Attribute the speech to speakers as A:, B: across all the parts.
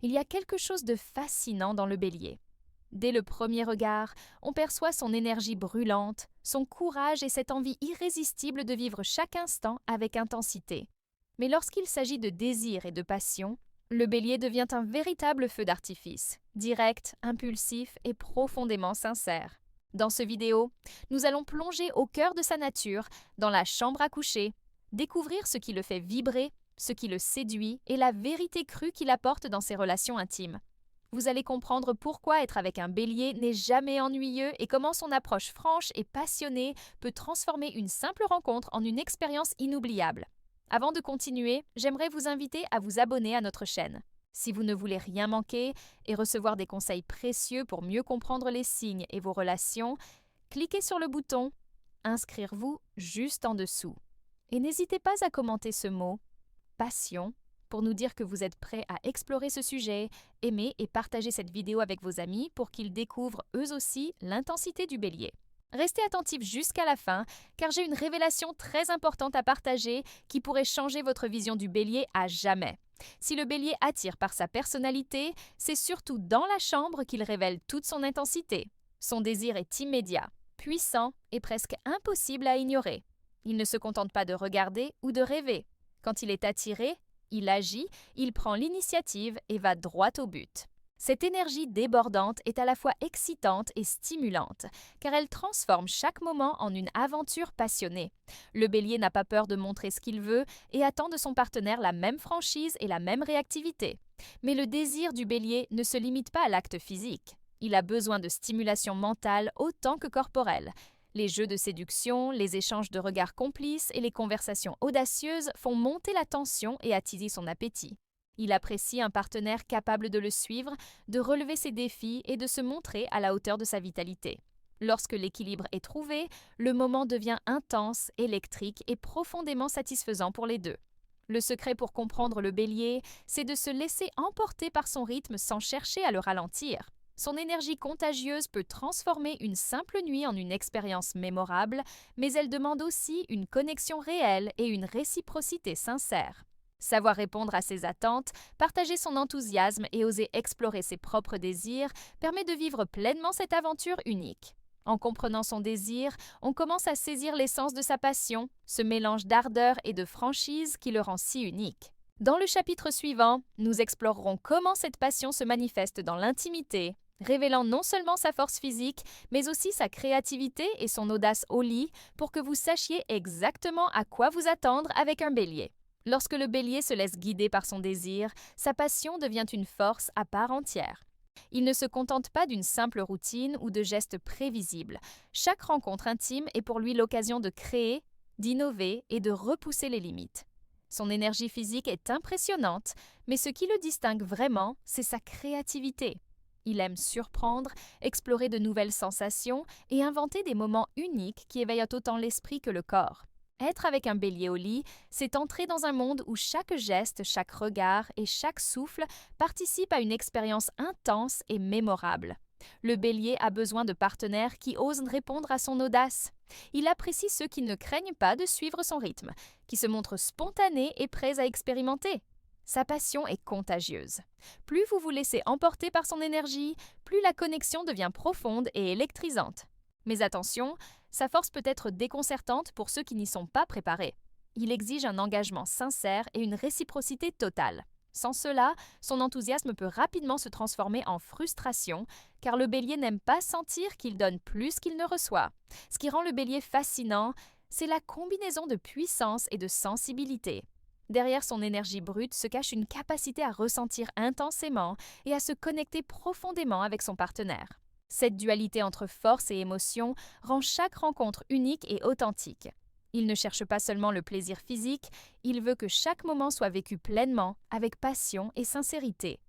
A: Il y a quelque chose de fascinant dans le bélier. Dès le premier regard, on perçoit son énergie brûlante, son courage et cette envie irrésistible de vivre chaque instant avec intensité. Mais lorsqu'il s'agit de désir et de passion, le bélier devient un véritable feu d'artifice, direct, impulsif et profondément sincère. Dans ce vidéo, nous allons plonger au cœur de sa nature, dans la chambre à coucher, découvrir ce qui le fait vibrer, ce qui le séduit et la vérité crue qu'il apporte dans ses relations intimes. Vous allez comprendre pourquoi être avec un bélier n'est jamais ennuyeux et comment son approche franche et passionnée peut transformer une simple rencontre en une expérience inoubliable. Avant de continuer, j'aimerais vous inviter à vous abonner à notre chaîne. Si vous ne voulez rien manquer et recevoir des conseils précieux pour mieux comprendre les signes et vos relations, cliquez sur le bouton « Inscrire-vous » juste en dessous. Et n'hésitez pas à commenter ce mot « passion » pour nous dire que vous êtes prêts à explorer ce sujet, aimer et partager cette vidéo avec vos amis pour qu'ils découvrent eux aussi l'intensité du bélier. Restez attentifs jusqu'à la fin, car j'ai une révélation très importante à partager qui pourrait changer votre vision du bélier à jamais. Si le bélier attire par sa personnalité, c'est surtout dans la chambre qu'il révèle toute son intensité. Son désir est immédiat, puissant et presque impossible à ignorer. Il ne se contente pas de regarder ou de rêver. Quand il est attiré, il agit, il prend l'initiative et va droit au but. Cette énergie débordante est à la fois excitante et stimulante, car elle transforme chaque moment en une aventure passionnée. Le bélier n'a pas peur de montrer ce qu'il veut et attend de son partenaire la même franchise et la même réactivité. Mais le désir du bélier ne se limite pas à l'acte physique. Il a besoin de stimulation mentale autant que corporelle. Les jeux de séduction, les échanges de regards complices et les conversations audacieuses font monter la tension et attiser son appétit. Il apprécie un partenaire capable de le suivre, de relever ses défis et de se montrer à la hauteur de sa vitalité. Lorsque l'équilibre est trouvé, le moment devient intense, électrique et profondément satisfaisant pour les deux. Le secret pour comprendre le bélier, c'est de se laisser emporter par son rythme sans chercher à le ralentir. Son énergie contagieuse peut transformer une simple nuit en une expérience mémorable, mais elle demande aussi une connexion réelle et une réciprocité sincère. Savoir répondre à ses attentes, partager son enthousiasme et oser explorer ses propres désirs permet de vivre pleinement cette aventure unique. En comprenant son désir, on commence à saisir l'essence de sa passion, ce mélange d'ardeur et de franchise qui le rend si unique. Dans le chapitre suivant, nous explorerons comment cette passion se manifeste dans l'intimité, révélant non seulement sa force physique, mais aussi sa créativité et son audace au lit pour que vous sachiez exactement à quoi vous attendre avec un bélier. Lorsque le bélier se laisse guider par son désir, sa passion devient une force à part entière. Il ne se contente pas d'une simple routine ou de gestes prévisibles. Chaque rencontre intime est pour lui l'occasion de créer, d'innover et de repousser les limites. Son énergie physique est impressionnante, mais ce qui le distingue vraiment, c'est sa créativité. Il aime surprendre, explorer de nouvelles sensations et inventer des moments uniques qui éveillent autant l'esprit que le corps. Être avec un bélier au lit, c'est entrer dans un monde où chaque geste, chaque regard et chaque souffle participent à une expérience intense et mémorable. Le bélier a besoin de partenaires qui osent répondre à son audace. Il apprécie ceux qui ne craignent pas de suivre son rythme, qui se montrent spontanés et prêts à expérimenter. Sa passion est contagieuse. Plus vous vous laissez emporter par son énergie, plus la connexion devient profonde et électrisante. Mais attention, sa force peut être déconcertante pour ceux qui n'y sont pas préparés. Il exige un engagement sincère et une réciprocité totale. Sans cela, son enthousiasme peut rapidement se transformer en frustration, car le bélier n'aime pas sentir qu'il donne plus qu'il ne reçoit. Ce qui rend le bélier fascinant, c'est la combinaison de puissance et de sensibilité. Derrière son énergie brute se cache une capacité à ressentir intensément et à se connecter profondément avec son partenaire. Cette dualité entre force et émotion rend chaque rencontre unique et authentique. Il ne cherche pas seulement le plaisir physique, il veut que chaque moment soit vécu pleinement, avec passion et sincérité.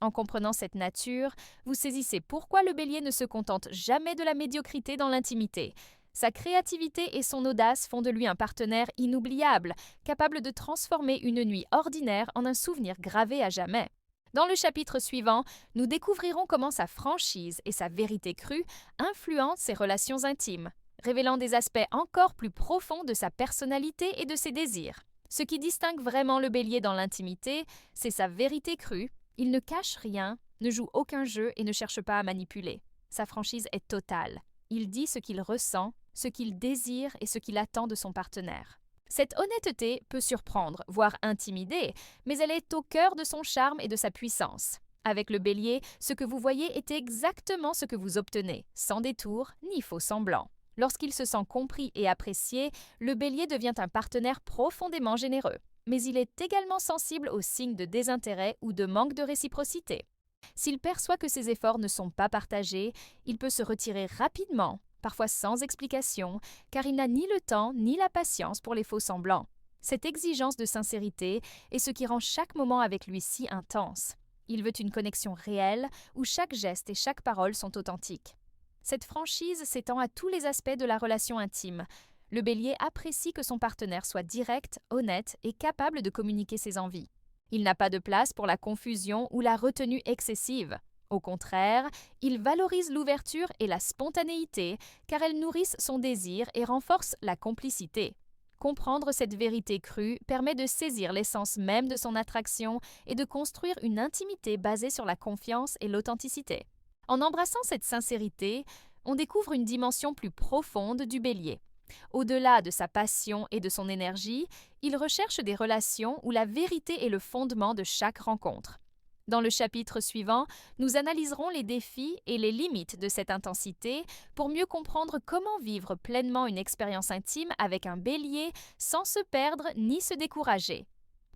A: En comprenant cette nature, vous saisissez pourquoi le bélier ne se contente jamais de la médiocrité dans l'intimité. Sa créativité et son audace font de lui un partenaire inoubliable, capable de transformer une nuit ordinaire en un souvenir gravé à jamais. Dans le chapitre suivant, nous découvrirons comment sa franchise et sa vérité crue influencent ses relations intimes, révélant des aspects encore plus profonds de sa personnalité et de ses désirs. Ce qui distingue vraiment le bélier dans l'intimité, c'est sa vérité crue, Il ne cache rien, ne joue aucun jeu et ne cherche pas à manipuler. Sa franchise est totale. Il dit ce qu'il ressent, ce qu'il désire et ce qu'il attend de son partenaire. Cette honnêteté peut surprendre, voire intimider, mais elle est au cœur de son charme et de sa puissance. Avec le Bélier, ce que vous voyez est exactement ce que vous obtenez, sans détour ni faux semblant. Lorsqu'il se sent compris et apprécié, le Bélier devient un partenaire profondément généreux. Mais il est également sensible aux signes de désintérêt ou de manque de réciprocité. S'il perçoit que ses efforts ne sont pas partagés, il peut se retirer rapidement, parfois sans explication, car il n'a ni le temps ni la patience pour les faux semblants. Cette exigence de sincérité est ce qui rend chaque moment avec lui si intense. Il veut une connexion réelle où chaque geste et chaque parole sont authentiques. Cette franchise s'étend à tous les aspects de la relation intime. Le Bélier apprécie que son partenaire soit direct, honnête et capable de communiquer ses envies. Il n'a pas de place pour la confusion ou la retenue excessive. Au contraire, il valorise l'ouverture et la spontanéité car elles nourrissent son désir et renforcent la complicité. Comprendre cette vérité crue permet de saisir l'essence même de son attraction et de construire une intimité basée sur la confiance et l'authenticité. En embrassant cette sincérité, on découvre une dimension plus profonde du Bélier. Au-delà de sa passion et de son énergie, il recherche des relations où la vérité est le fondement de chaque rencontre. Dans le chapitre suivant, nous analyserons les défis et les limites de cette intensité pour mieux comprendre comment vivre pleinement une expérience intime avec un Bélier sans se perdre ni se décourager.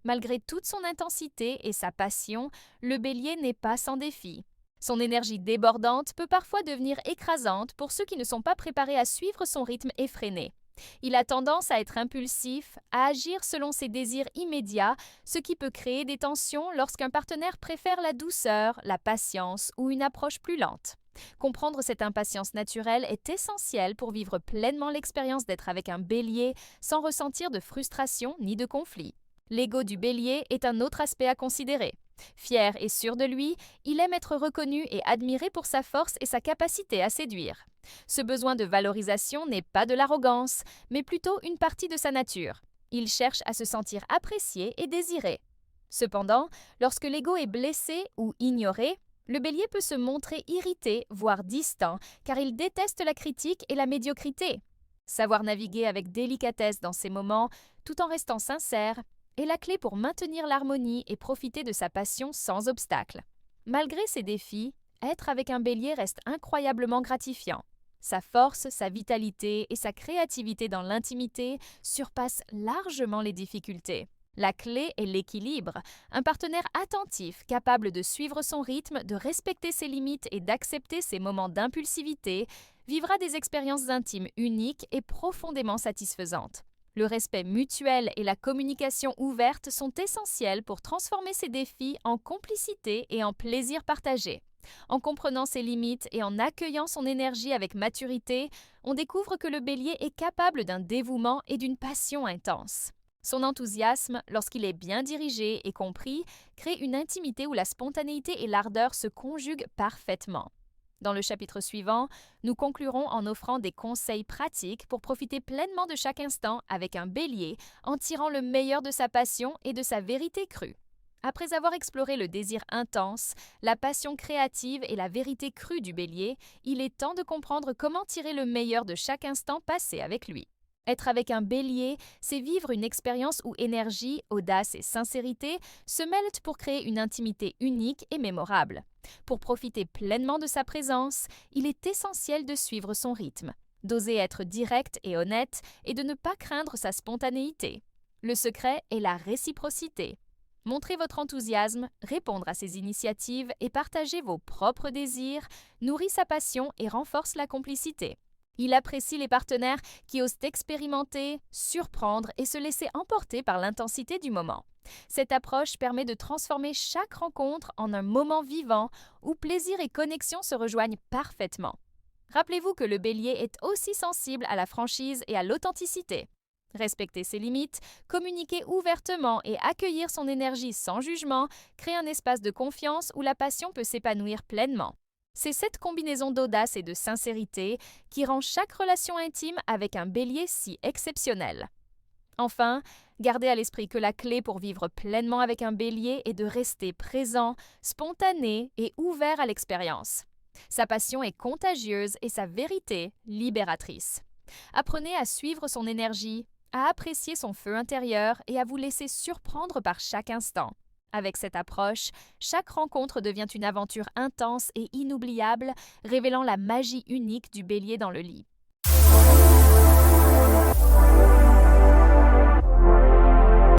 A: Malgré toute son intensité et sa passion, le Bélier n'est pas sans défi. Son énergie débordante peut parfois devenir écrasante pour ceux qui ne sont pas préparés à suivre son rythme effréné. Il a tendance à être impulsif, à agir selon ses désirs immédiats, ce qui peut créer des tensions lorsqu'un partenaire préfère la douceur, la patience ou une approche plus lente. Comprendre cette impatience naturelle est essentiel pour vivre pleinement l'expérience d'être avec un Bélier sans ressentir de frustration ni de conflit. L'ego du Bélier est un autre aspect à considérer. Fier et sûr de lui, il aime être reconnu et admiré pour sa force et sa capacité à séduire. Ce besoin de valorisation n'est pas de l'arrogance, mais plutôt une partie de sa nature. Il cherche à se sentir apprécié et désiré. Cependant, lorsque l'ego est blessé ou ignoré, le Bélier peut se montrer irrité, voire distant, car il déteste la critique et la médiocrité. Savoir naviguer avec délicatesse dans ces moments, tout en restant sincère, est la clé pour maintenir l'harmonie et profiter de sa passion sans obstacle. Malgré ces défis, être avec un Bélier reste incroyablement gratifiant. Sa force, sa vitalité et sa créativité dans l'intimité surpassent largement les difficultés. La clé est l'équilibre, un partenaire attentif, capable de suivre son rythme, de respecter ses limites et d'accepter ses moments d'impulsivité, vivra des expériences intimes uniques et profondément satisfaisantes. Le respect mutuel et la communication ouverte sont essentiels pour transformer ces défis en complicité et en plaisir partagé. En comprenant ses limites et en accueillant son énergie avec maturité, on découvre que le Bélier est capable d'un dévouement et d'une passion intense. Son enthousiasme, lorsqu'il est bien dirigé et compris, crée une intimité où la spontanéité et l'ardeur se conjuguent parfaitement. Dans le chapitre suivant, nous conclurons en offrant des conseils pratiques pour profiter pleinement de chaque instant avec un Bélier en tirant le meilleur de sa passion et de sa vérité crue. Après avoir exploré le désir intense, la passion créative et la vérité crue du Bélier, il est temps de comprendre comment tirer le meilleur de chaque instant passé avec lui. Être avec un Bélier, c'est vivre une expérience où énergie, audace et sincérité se mêlent pour créer une intimité unique et mémorable. Pour profiter pleinement de sa présence, il est essentiel de suivre son rythme, d'oser être direct et honnête et de ne pas craindre sa spontanéité. Le secret est la réciprocité. Montrez votre enthousiasme, répondre à ses initiatives et partager vos propres désirs nourrit sa passion et renforce la complicité. Il apprécie les partenaires qui osent expérimenter, surprendre et se laisser emporter par l'intensité du moment. Cette approche permet de transformer chaque rencontre en un moment vivant où plaisir et connexion se rejoignent parfaitement. Rappelez-vous que le Bélier est aussi sensible à la franchise et à l'authenticité. Respecter ses limites, communiquer ouvertement et accueillir son énergie sans jugement crée un espace de confiance où la passion peut s'épanouir pleinement. C'est cette combinaison d'audace et de sincérité qui rend chaque relation intime avec un Bélier si exceptionnelle. Enfin, gardez à l'esprit que la clé pour vivre pleinement avec un bélier est de rester présent, spontané et ouvert à l'expérience. Sa passion est contagieuse et sa vérité libératrice. Apprenez à suivre son énergie, à apprécier son feu intérieur et à vous laisser surprendre par chaque instant. Avec cette approche, chaque rencontre devient une aventure intense et inoubliable, révélant la magie unique du bélier dans le lit.